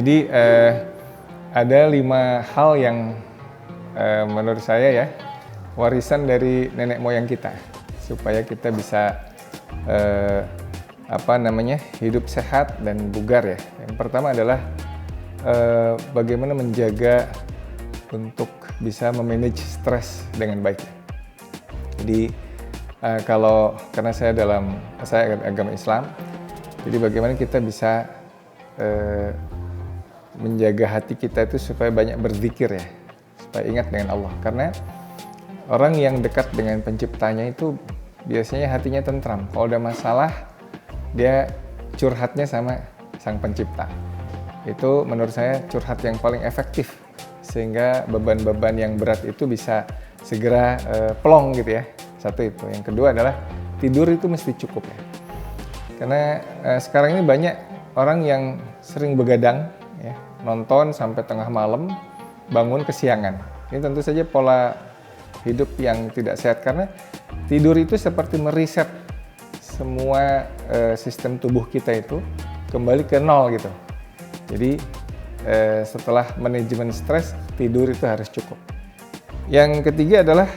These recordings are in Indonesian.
Jadi ada 5 hal yang menurut saya ya warisan dari nenek moyang kita supaya kita bisa hidup sehat dan bugar ya. Yang pertama adalah bagaimana menjaga untuk bisa memanage stres dengan baik. Jadi karena saya agama Islam, jadi bagaimana kita bisa menjaga hati kita itu supaya banyak berzikir ya, supaya ingat dengan Allah. Karena orang yang dekat dengan penciptanya itu biasanya hatinya tentram. Kalau ada masalah, dia curhatnya sama sang pencipta. Itu menurut saya curhat yang paling efektif, sehingga beban-beban yang berat itu bisa segera plong gitu ya. Satu itu. Yang kedua adalah tidur itu mesti cukup ya. Karena sekarang ini banyak orang yang sering begadang ya, nonton sampai tengah malam, bangun kesiangan. Ini tentu saja pola hidup yang tidak sehat, karena tidur itu seperti mereset semua sistem tubuh kita itu kembali ke nol gitu. Jadi setelah manajemen stres, tidur itu harus cukup. Yang ketiga adalah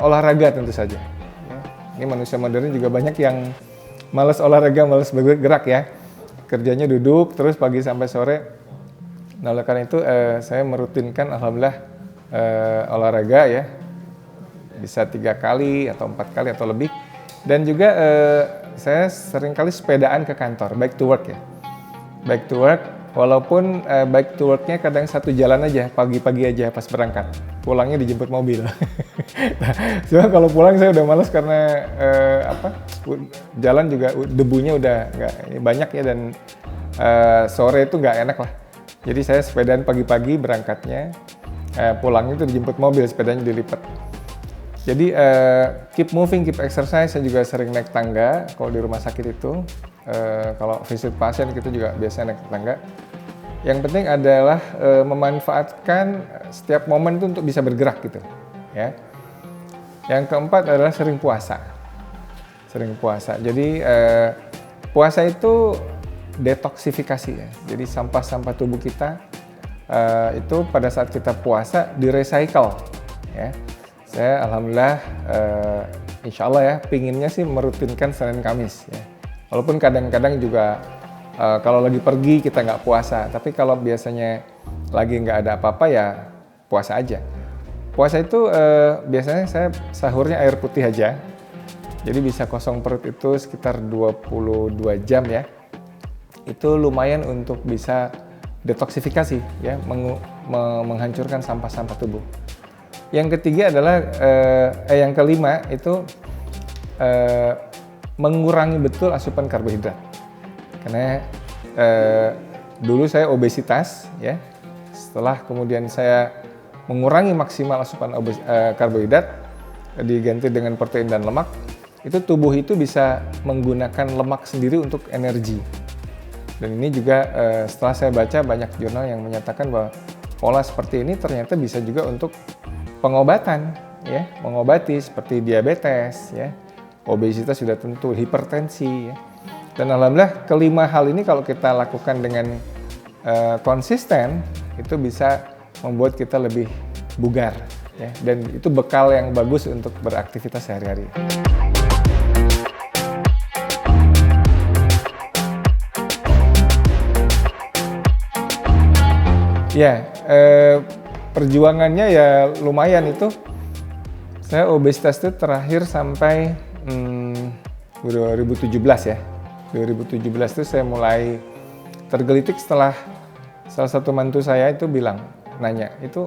olahraga tentu saja. Ya, ini manusia modern juga banyak yang malas olahraga, malas bergerak ya. Kerjanya duduk terus pagi sampai sore. Nah, oleh karena itu saya merutinkan alhamdulillah olahraga ya. Bisa 3 kali atau 4 kali atau lebih. Dan juga saya seringkali sepedaan ke kantor, bike to work ya. Bike to work, walaupun bike to work-nya kadang satu jalan aja, pagi-pagi aja pas berangkat. Pulangnya dijemput mobil. Cuma kalau pulang saya udah malas karena jalan juga debunya udah nggak banyak ya, dan sore itu nggak enak lah. Jadi saya sepedaan pagi-pagi berangkatnya, pulangnya itu dijemput mobil, sepedanya dilipat. Jadi keep moving, keep exercise. Saya juga sering naik tangga kalau di rumah sakit itu. Kalau visit pasien kita juga biasa naik tangga. Yang penting adalah memanfaatkan setiap momen itu untuk bisa bergerak gitu ya. Yang keempat adalah sering puasa. Sering puasa. Jadi puasa itu detoksifikasi ya. Jadi sampah-sampah tubuh kita itu pada saat kita puasa di-recycle ya. Saya alhamdulillah insya Allah ya pinginnya sih merutinkan Senin Kamis ya. Walaupun kadang-kadang juga kalau lagi pergi kita nggak puasa, tapi kalau biasanya lagi nggak ada apa-apa ya puasa aja. Puasa itu biasanya saya sahurnya air putih aja, jadi bisa kosong perut itu sekitar 22 jam ya. Itu lumayan untuk bisa detoksifikasi ya, menghancurkan sampah-sampah tubuh. Yang ketiga adalah yang kelima itu mengurangi betul asupan karbohidrat. Karena dulu saya obesitas ya, setelah kemudian saya mengurangi maksimal asupan karbohidrat diganti dengan protein dan lemak, itu tubuh itu bisa menggunakan lemak sendiri untuk energi. Dan ini juga setelah saya baca banyak jurnal yang menyatakan bahwa pola seperti ini ternyata bisa juga untuk pengobatan ya, mengobati seperti diabetes ya, obesitas sudah tentu, hipertensi ya. Dan alhamdulillah kelima hal ini kalau kita lakukan dengan konsisten, itu bisa membuat kita lebih bugar ya, dan itu bekal yang bagus untuk beraktivitas sehari-hari. Ya, perjuangannya ya lumayan itu. Saya obesitas itu terakhir sampai 2017 ya. 2017 itu saya mulai tergelitik setelah salah satu mantu saya itu nanya, itu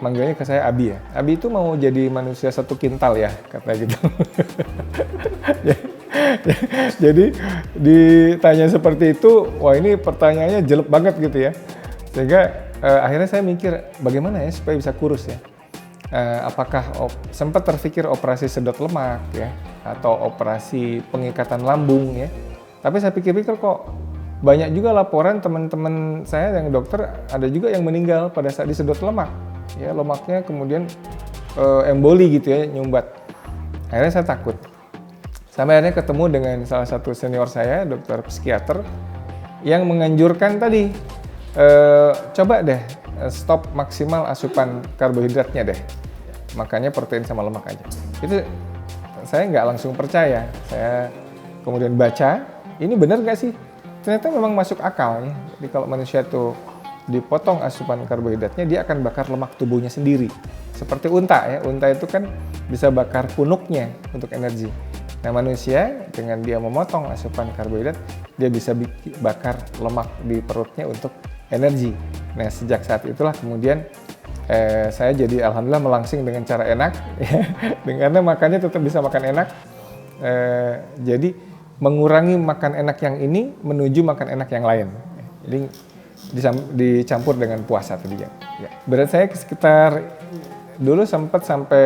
manggilnya ke saya Abi ya. Abi itu mau jadi manusia 1 kintal ya, kata gitu. Jadi ditanya seperti itu, wah ini pertanyaannya jelek banget gitu ya. Sehingga akhirnya saya mikir bagaimana ya supaya bisa kurus ya. Apakah sempat terpikir operasi sedot lemak ya, atau operasi pengikatan lambung ya. Tapi saya pikir-pikir kok banyak juga laporan teman-teman saya yang dokter, ada juga yang meninggal pada saat disedot lemak. Ya, lemaknya kemudian emboli gitu ya, nyumbat. Akhirnya saya takut. Sampai akhirnya ketemu dengan salah satu senior saya, dokter psikiater. yang menganjurkan tadi, coba deh stop maksimal asupan karbohidratnya deh. Makanya protein sama lemak aja. Itu saya nggak langsung percaya. Saya kemudian baca, ini benar nggak sih? Ternyata memang masuk akal ya. Jadi kalau manusia tuh dipotong asupan karbohidratnya, dia akan bakar lemak tubuhnya sendiri. Seperti unta ya, unta itu kan bisa bakar punuknya untuk energi. Nah manusia dengan dia memotong asupan karbohidrat, dia bisa bakar lemak di perutnya untuk energi. Nah sejak saat itulah kemudian saya jadi alhamdulillah melangsing dengan cara enak, ya, karena makannya tetap bisa makan enak. Jadi mengurangi makan enak yang ini menuju makan enak yang lain. Jadi dicampur dengan puasa tadi ya. Berat saya sekitar dulu sempat sampai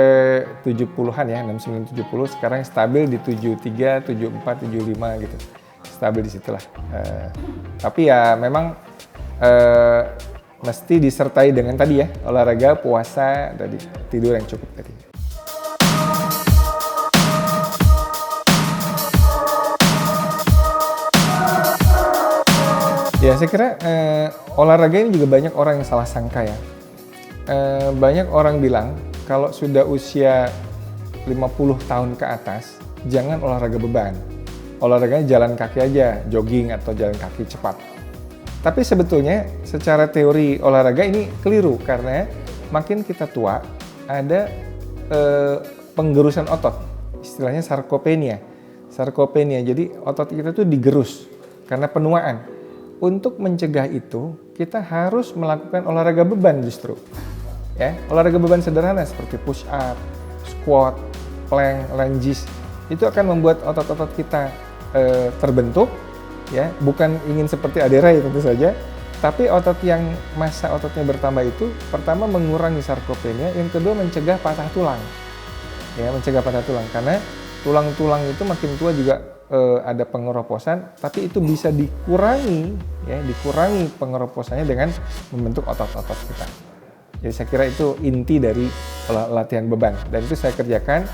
70-an ya, 69 70, sekarang stabil di 73, 74, 75 gitu. Stabil di situlah. Tapi ya memang mesti disertai dengan tadi ya, olahraga, puasa, tadi tidur yang cukup tadi. Ya saya kira olahraga ini juga banyak orang yang salah sangka ya. Banyak orang bilang kalau sudah usia 50 tahun ke atas, jangan olahraga beban. Olahraganya jalan kaki aja, jogging atau jalan kaki cepat. Tapi sebetulnya secara teori olahraga ini keliru karena makin kita tua ada penggerusan otot, istilahnya sarkopenia. Sarkopenia, jadi otot kita tuh digerus karena penuaan. Untuk mencegah itu kita harus melakukan olahraga beban justru. Ya, olahraga beban sederhana seperti push up, squat, plank, lunges itu akan membuat otot-otot kita terbentuk. Ya, bukan ingin seperti Adera ya tentu saja, tapi otot yang massa ototnya bertambah itu pertama mengurangi sarkopenia, yang kedua mencegah patah tulang. Ya, mencegah patah tulang karena tulang-tulang itu makin tua juga ada pengeroposan, tapi itu bisa dikurangi ya, dikurangi pengeroposannya dengan membentuk otot-otot kita. Jadi saya kira itu inti dari latihan beban dan itu saya kerjakan.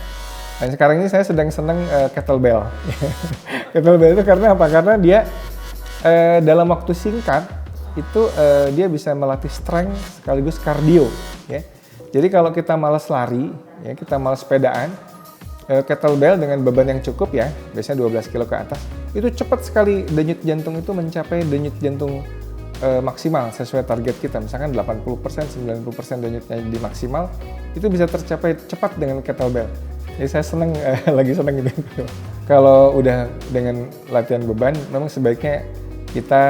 Dan sekarang ini saya sedang senang kettlebell. Kettlebell itu karena apa? Karena dia dalam waktu singkat itu dia bisa melatih strength sekaligus kardio. Ya. Jadi kalau kita malas lari, ya, kita malas sepedaan, kettlebell dengan beban yang cukup ya, biasanya 12 kilo ke atas, itu cepat sekali denyut jantung itu mencapai denyut jantung maksimal sesuai target kita. Misalkan 80%, 90% denyutnya di maksimal, itu bisa tercapai cepat dengan kettlebell. Jadi saya seneng, lagi seneng gitu. Kalau udah dengan latihan beban, memang sebaiknya kita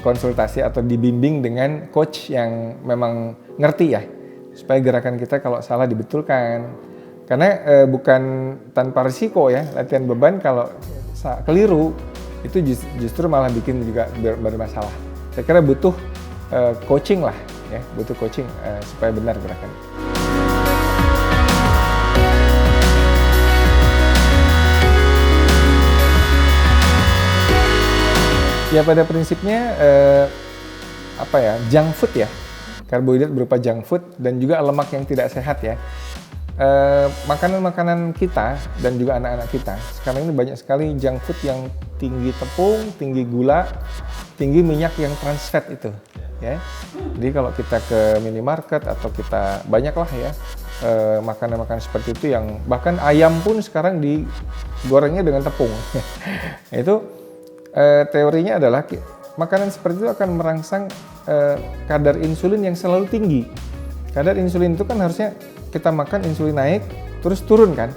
konsultasi atau dibimbing dengan coach yang memang ngerti ya, supaya gerakan kita kalau salah dibetulkan. Karena bukan tanpa risiko ya, latihan beban kalau keliru itu justru malah bikin juga bermasalah. Saya kira butuh coaching lah, ya, butuh coaching supaya benar gerakan. Ya pada prinsipnya junk food ya, karbohidrat berupa junk food dan juga lemak yang tidak sehat ya. Makanan-makanan kita dan juga anak-anak kita sekarang ini banyak sekali junk food yang tinggi tepung, tinggi gula, tinggi minyak yang trans fat itu. Ya, jadi kalau kita ke minimarket atau kita banyaklah ya makanan-makanan seperti itu yang bahkan ayam pun sekarang digorengnya dengan tepung. Itu teorinya adalah makanan seperti itu akan merangsang kadar insulin yang selalu tinggi. Kadar insulin itu kan harusnya kita makan insulin naik terus turun kan.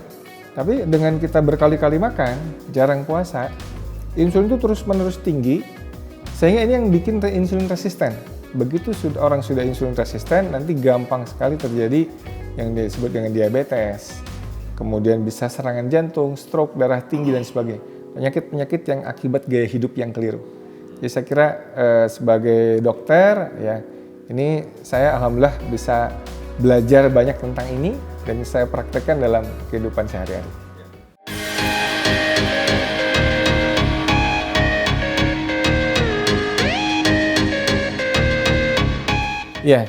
Tapi dengan kita berkali-kali makan, jarang puasa, insulin itu terus-menerus tinggi sehingga ini yang bikin insulin resisten. Begitu orang sudah insulin resisten, nanti gampang sekali terjadi yang disebut dengan diabetes. Kemudian bisa serangan jantung, stroke, darah tinggi dan sebagainya. Penyakit-penyakit yang akibat gaya hidup yang keliru. Jadi saya kira sebagai dokter ya, ini saya alhamdulillah bisa belajar banyak tentang ini dan saya praktekkan dalam kehidupan sehari-hari. Ya,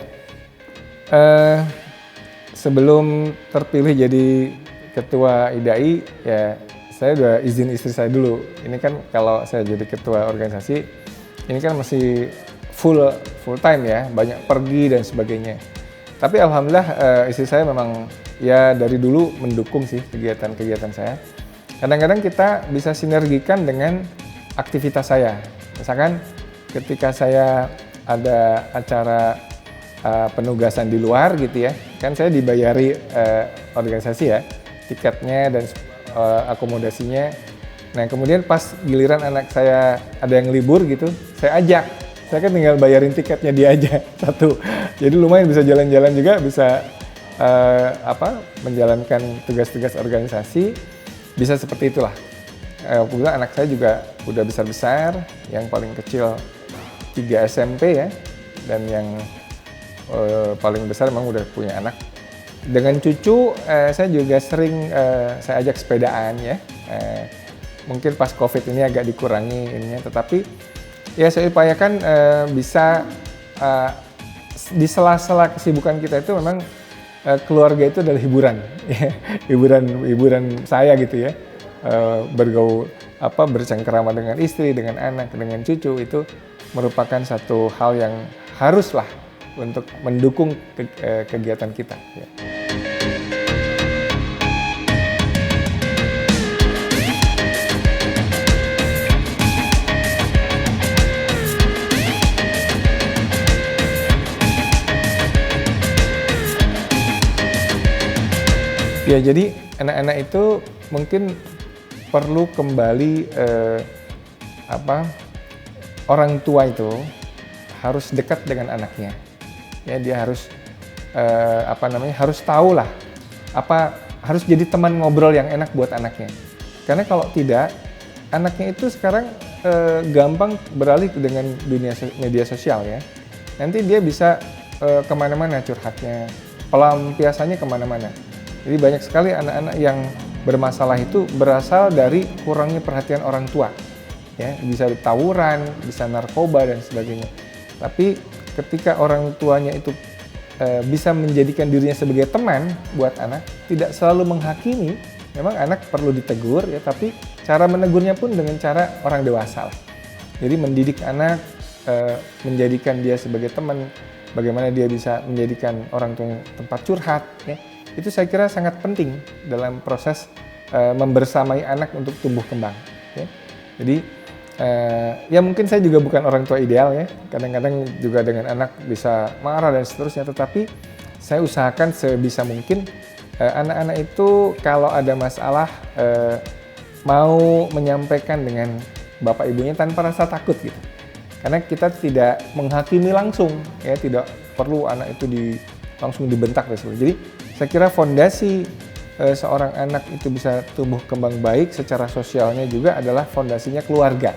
sebelum terpilih jadi ketua IDAI ya, saya udah izin istri saya dulu. Ini kan kalau saya jadi ketua organisasi, ini kan masih full time ya, banyak pergi dan sebagainya. Tapi alhamdulillah istri saya memang ya dari dulu mendukung sih kegiatan-kegiatan saya. Kadang-kadang kita bisa sinergikan dengan aktivitas saya. Misalkan ketika saya ada acara penugasan di luar gitu ya, kan saya dibayari organisasi ya, tiketnya dan akomodasinya. Nah kemudian pas giliran anak saya ada yang libur gitu, saya ajak. Saya kan tinggal bayarin tiketnya dia aja satu. Jadi lumayan bisa jalan-jalan juga, bisa menjalankan tugas-tugas organisasi, bisa seperti itulah. Kebetulan anak saya juga udah besar-besar, yang paling kecil 3 SMP ya, dan yang paling besar memang udah punya anak. Dengan cucu, saya juga sering saya ajak sepedaan ya. Mungkin pas COVID ini agak dikurangi ininya, tetapi ya saya upayakan bisa di sela-sela kesibukan kita itu memang keluarga itu adalah hiburan, hiburan saya gitu ya. Bergaul bercengkerama dengan istri, dengan anak, dengan cucu itu merupakan satu hal yang haruslah untuk mendukung kegiatan kita. Ya. Ya, jadi anak-anak itu mungkin perlu kembali orang tua itu harus dekat dengan anaknya. Ya, dia harus harus tahu lah harus jadi teman ngobrol yang enak buat anaknya. Karena kalau tidak, anaknya itu sekarang gampang beralih dengan dunia media sosial ya. Nanti dia bisa kemana-mana curhatnya, pelampiasannya kemana-mana. Jadi banyak sekali anak-anak yang bermasalah itu berasal dari kurangnya perhatian orang tua. Ya, bisa tawuran, bisa narkoba dan sebagainya. Tapi ketika orang tuanya itu bisa menjadikan dirinya sebagai teman buat anak, tidak selalu menghakimi, memang anak perlu ditegur ya, tapi cara menegurnya pun dengan cara orang dewasa lah. Jadi mendidik anak, menjadikan dia sebagai teman, bagaimana dia bisa menjadikan orang tua tempat curhat ya. Itu saya kira sangat penting dalam proses membersamai anak untuk tumbuh kembang. Ya. Jadi ya mungkin saya juga bukan orang tua ideal ya. Kadang-kadang juga dengan anak bisa marah dan seterusnya. Tetapi saya usahakan sebisa mungkin anak-anak itu kalau ada masalah mau menyampaikan dengan bapak ibunya tanpa rasa takut gitu. Karena kita tidak menghakimi langsung, ya tidak perlu anak itu langsung dibentak dan sebagainya. Jadi saya kira fondasi seorang anak itu bisa tumbuh kembang baik secara sosialnya juga adalah fondasinya keluarga.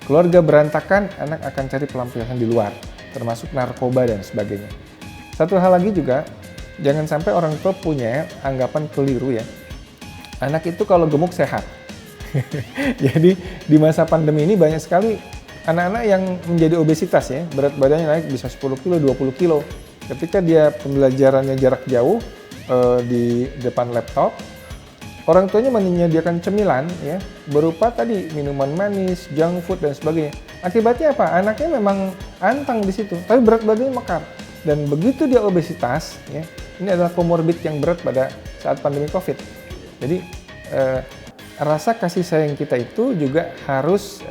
Keluarga berantakan, anak akan cari pelampiasan di luar, termasuk narkoba dan sebagainya. Satu hal lagi juga, jangan sampai orang tua punya anggapan keliru ya. Anak itu kalau gemuk sehat. Jadi di masa pandemi ini banyak sekali anak-anak yang menjadi obesitas ya, berat badannya naik bisa 10 kilo, 20 kilo. Ketika dia pembelajarannya jarak jauh, di depan laptop, orang tuanya menyediakan cemilan ya berupa tadi minuman manis, junk food dan sebagainya. Akibatnya apa? Anaknya memang antang di situ, tapi berat badannya mekar. Dan begitu dia obesitas, ya, ini adalah komorbid yang berat pada saat pandemi COVID. Jadi rasa kasih sayang kita itu juga harus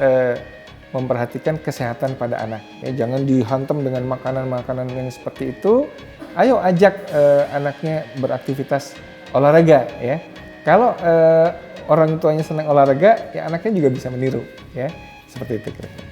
memperhatikan kesehatan pada anak. Ya, jangan dihantam dengan makanan-makanan yang seperti itu. Ayo ajak anaknya beraktivitas olahraga ya. Kalau orang tuanya senang olahraga, ya anaknya juga bisa meniru ya. Seperti itu kira-kira.